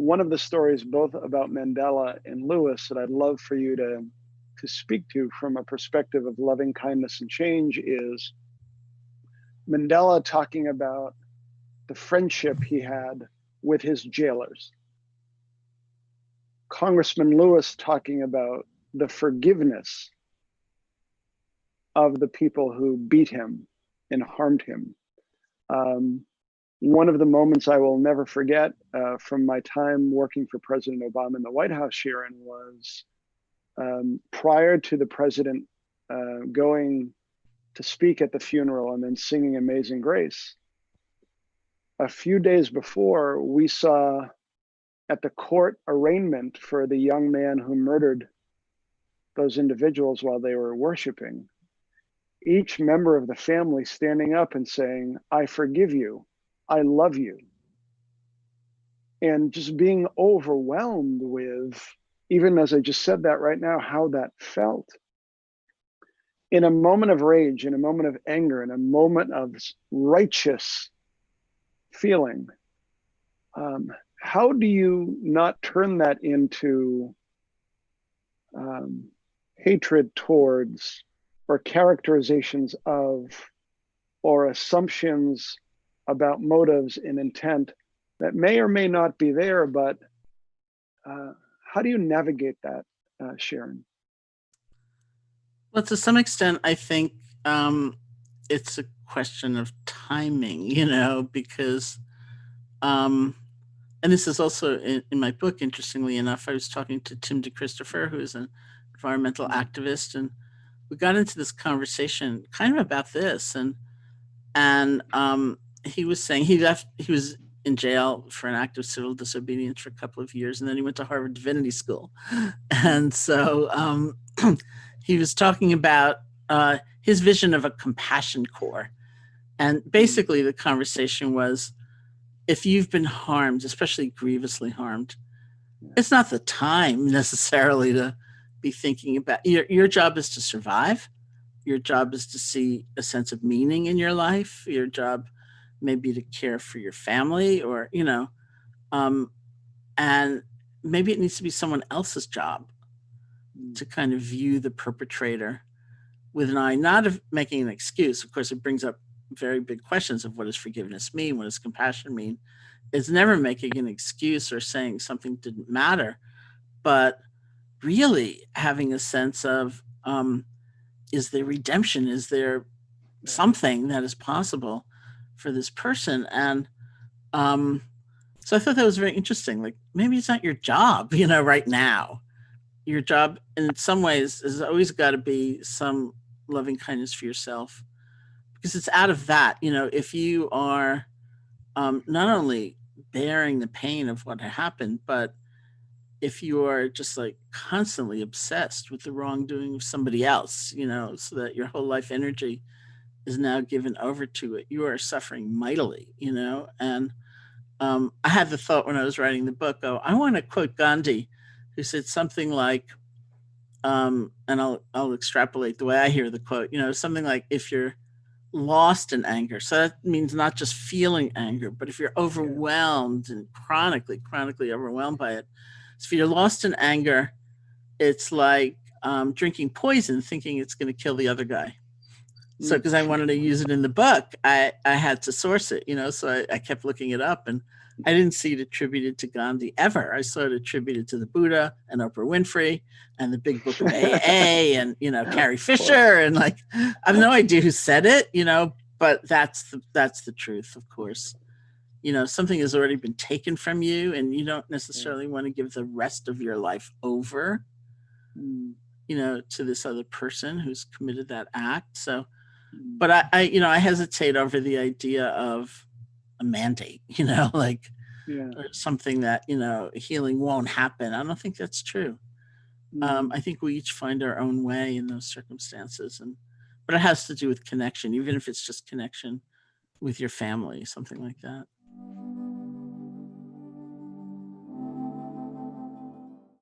one of the stories both about Mandela and Lewis that I'd love for you to speak to from a perspective of loving kindness and change is Mandela talking about the friendship he had with his jailers. Congressman Lewis talking about the forgiveness of the people who beat him and harmed him. One of the moments I will never forget from my time working for President Obama in the White House, Sharon, was prior to the president going to speak at the funeral and then singing Amazing Grace. A few days before, we saw at the court arraignment for the young man who murdered those individuals while they were worshiping, each member of the family standing up and saying, "I forgive you, I love you." And just being overwhelmed with, even as I just said that right now, how that felt. In a moment of rage, in a moment of anger, in a moment of righteous feeling, how do you not turn that into hatred towards, or characterizations of, or assumptions about motives and intent that may or may not be there, but how do you navigate that, Sharon? Well, to some extent, I think it's a question of timing, because, and this is also in my book, interestingly enough, I was talking to Tim DeChristopher, who is an environmental activist, and we got into this conversation kind of about this, and he was saying he was in jail for an act of civil disobedience for a couple of years, and then he went to Harvard Divinity School. And so he was talking about his vision of a compassion corps. And basically the conversation was, if you've been harmed, especially grievously harmed, it's not the time necessarily to be thinking about, your job is to survive. Your job is to see a sense of meaning in your life. Your job maybe to care for your family, or, and maybe it needs to be someone else's job to kind of view the perpetrator with an eye, not of making an excuse. Of course, it brings up very big questions of what does forgiveness mean? What does compassion mean? It's never making an excuse or saying something didn't matter, but really having a sense of, is there redemption? Is there something that is possible for this person? And so I thought that was very interesting. Like, maybe it's not your job, right now. Your job in some ways has always got to be some loving kindness for yourself, because it's out of that, if you are not only bearing the pain of what happened, but if you are just like constantly obsessed with the wrongdoing of somebody else, so that your whole life energy is now given over to it, you are suffering mightily, and I had the thought when I was writing the book, I want to quote Gandhi, who said something like, and I'll extrapolate the way I hear the quote, something like, if you're lost in anger, so that means not just feeling anger, but if you're overwhelmed and chronically overwhelmed by it, so if you're lost in anger, it's like drinking poison, thinking it's going to kill the other guy. So because I wanted to use it in the book, I had to source it, so I kept looking it up, and I didn't see it attributed to Gandhi ever. I saw it attributed to the Buddha and Oprah Winfrey and the Big Book of AA and, Carrie Fisher. And like, I have no idea who said it, but that's the truth, of course. Something has already been taken from you, and you don't necessarily want to give the rest of your life over, to this other person who's committed that act. So, but I hesitate over the idea of a mandate, or something that, healing won't happen. I don't think that's true. I think we each find our own way in those circumstances, but it has to do with connection, even if it's just connection with your family, something like that.